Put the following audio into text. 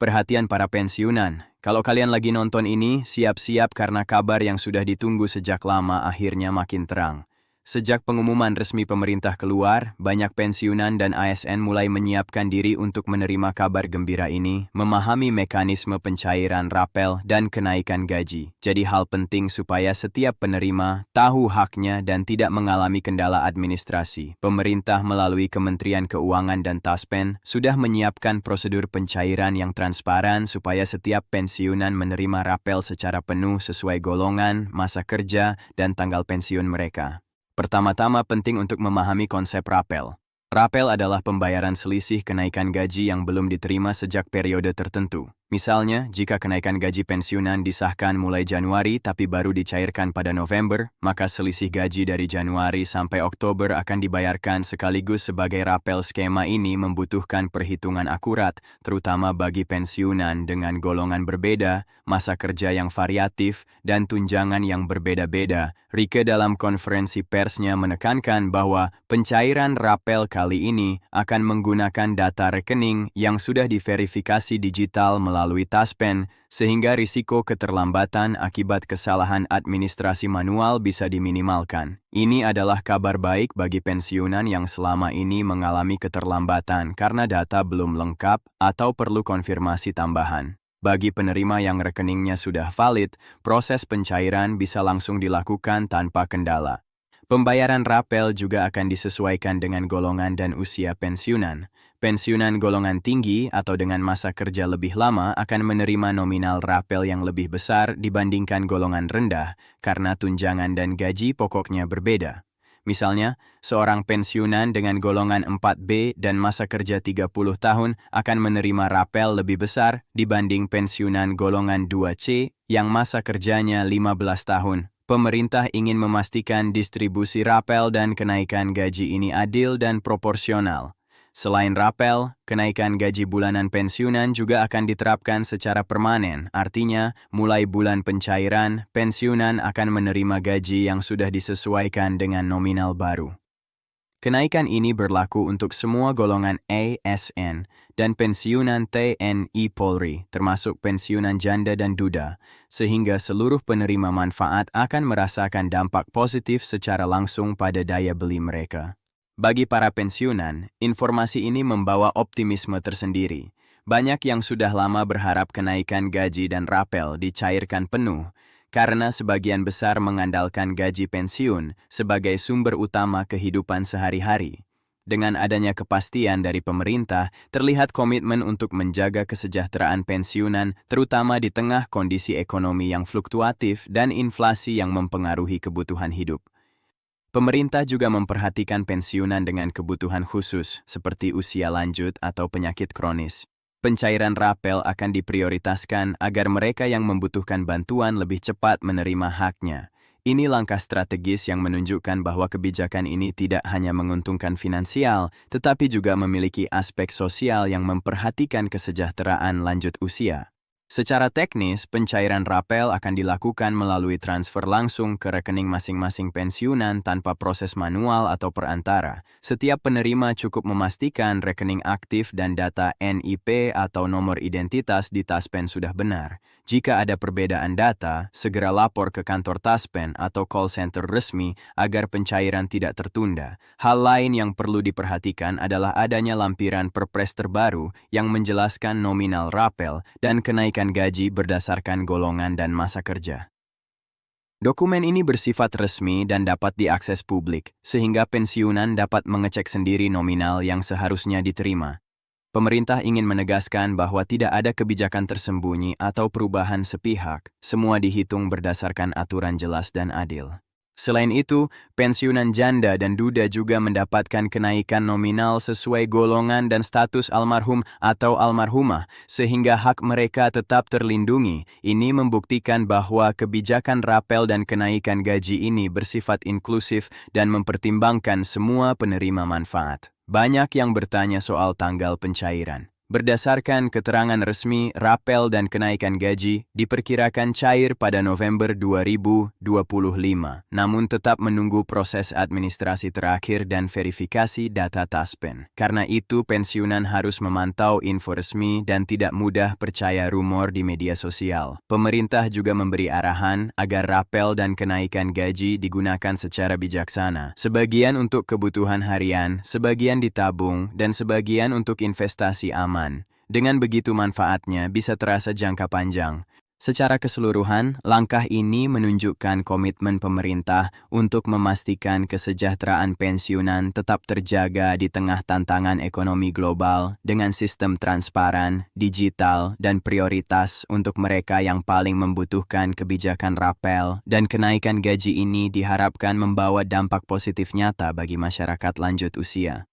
Perhatian para pensiunan, kalau kalian lagi nonton ini, siap-siap karena kabar yang sudah ditunggu sejak lama akhirnya makin terang. Sejak pengumuman resmi pemerintah keluar, banyak pensiunan dan ASN mulai menyiapkan diri untuk menerima kabar gembira ini, memahami mekanisme pencairan rapel dan kenaikan gaji. Jadi hal penting supaya setiap penerima tahu haknya dan tidak mengalami kendala administrasi. Pemerintah melalui Kementerian Keuangan dan Taspen sudah menyiapkan prosedur pencairan yang transparan supaya setiap pensiunan menerima rapel secara penuh sesuai golongan, masa kerja, dan tanggal pensiun mereka. Pertama-tama penting untuk memahami konsep rapel. Rapel adalah pembayaran selisih kenaikan gaji yang belum diterima sejak periode tertentu. Misalnya, jika kenaikan gaji pensiunan disahkan mulai Januari tapi baru dicairkan pada November, maka selisih gaji dari Januari sampai Oktober akan dibayarkan sekaligus sebagai rapel. Skema ini membutuhkan perhitungan akurat, terutama bagi pensiunan dengan golongan berbeda, masa kerja yang variatif, dan tunjangan yang berbeda-beda. Rike dalam konferensi persnya menekankan bahwa pencairan rapel kali ini akan menggunakan data rekening yang sudah diverifikasi digital melalui Taspen, sehingga risiko keterlambatan akibat kesalahan administrasi manual bisa diminimalkan. Ini adalah kabar baik bagi pensiunan yang selama ini mengalami keterlambatan karena data belum lengkap atau perlu konfirmasi tambahan. Bagi penerima yang rekeningnya sudah valid, proses pencairan bisa langsung dilakukan tanpa kendala. Pembayaran rapel juga akan disesuaikan dengan golongan dan usia pensiunan. Pensiunan golongan tinggi atau dengan masa kerja lebih lama akan menerima nominal rapel yang lebih besar dibandingkan golongan rendah karena tunjangan dan gaji pokoknya berbeda. Misalnya, seorang pensiunan dengan golongan 4B dan masa kerja 30 tahun akan menerima rapel lebih besar dibanding pensiunan golongan 2C yang masa kerjanya 15 tahun. Pemerintah ingin memastikan distribusi rapel dan kenaikan gaji ini adil dan proporsional. Selain rapel, kenaikan gaji bulanan pensiunan juga akan diterapkan secara permanen. Artinya, mulai bulan pencairan, pensiunan akan menerima gaji yang sudah disesuaikan dengan nominal baru. Kenaikan ini berlaku untuk semua golongan ASN dan pensiunan TNI Polri, termasuk pensiunan janda dan duda, sehingga seluruh penerima manfaat akan merasakan dampak positif secara langsung pada daya beli mereka. Bagi para pensiunan, informasi ini membawa optimisme tersendiri. Banyak yang sudah lama berharap kenaikan gaji dan rapel dicairkan penuh, karena sebagian besar mengandalkan gaji pensiun sebagai sumber utama kehidupan sehari-hari. Dengan adanya kepastian dari pemerintah, terlihat komitmen untuk menjaga kesejahteraan pensiunan, terutama di tengah kondisi ekonomi yang fluktuatif dan inflasi yang mempengaruhi kebutuhan hidup. Pemerintah juga memperhatikan pensiunan dengan kebutuhan khusus, seperti usia lanjut atau penyakit kronis. Pencairan rapel akan diprioritaskan agar mereka yang membutuhkan bantuan lebih cepat menerima haknya. Ini langkah strategis yang menunjukkan bahwa kebijakan ini tidak hanya menguntungkan finansial, tetapi juga memiliki aspek sosial yang memperhatikan kesejahteraan lanjut usia. Secara teknis, pencairan rapel akan dilakukan melalui transfer langsung ke rekening masing-masing pensiunan tanpa proses manual atau perantara. Setiap penerima cukup memastikan rekening aktif dan data NIP atau nomor identitas di Taspen sudah benar. Jika ada perbedaan data, segera lapor ke kantor Taspen atau call center resmi agar pencairan tidak tertunda. Hal lain yang perlu diperhatikan adalah adanya lampiran Perpres terbaru yang menjelaskan nominal rapel dan kenaikan gaji berdasarkan golongan dan masa kerja. Dokumen ini bersifat resmi dan dapat diakses publik, sehingga pensiunan dapat mengecek sendiri nominal yang seharusnya diterima. Pemerintah ingin menegaskan bahwa tidak ada kebijakan tersembunyi atau perubahan sepihak, semua dihitung berdasarkan aturan jelas dan adil. Selain itu, pensiunan janda dan duda juga mendapatkan kenaikan nominal sesuai golongan dan status almarhum atau almarhumah, sehingga hak mereka tetap terlindungi. Ini membuktikan bahwa kebijakan rapel dan kenaikan gaji ini bersifat inklusif dan mempertimbangkan semua penerima manfaat. Banyak yang bertanya soal tanggal pencairan. Berdasarkan keterangan resmi, rapel dan kenaikan gaji diperkirakan cair pada November 2025, namun tetap menunggu proses administrasi terakhir dan verifikasi data Taspen. Karena itu, pensiunan harus memantau info resmi dan tidak mudah percaya rumor di media sosial. Pemerintah juga memberi arahan agar rapel dan kenaikan gaji digunakan secara bijaksana. Sebagian untuk kebutuhan harian, sebagian ditabung, dan sebagian untuk investasi aman. Dengan begitu manfaatnya bisa terasa jangka panjang. Secara keseluruhan, langkah ini menunjukkan komitmen pemerintah untuk memastikan kesejahteraan pensiunan tetap terjaga di tengah tantangan ekonomi global dengan sistem transparan, digital, dan prioritas untuk mereka yang paling membutuhkan. Kebijakan rapel dan kenaikan gaji ini diharapkan membawa dampak positif nyata bagi masyarakat lanjut usia.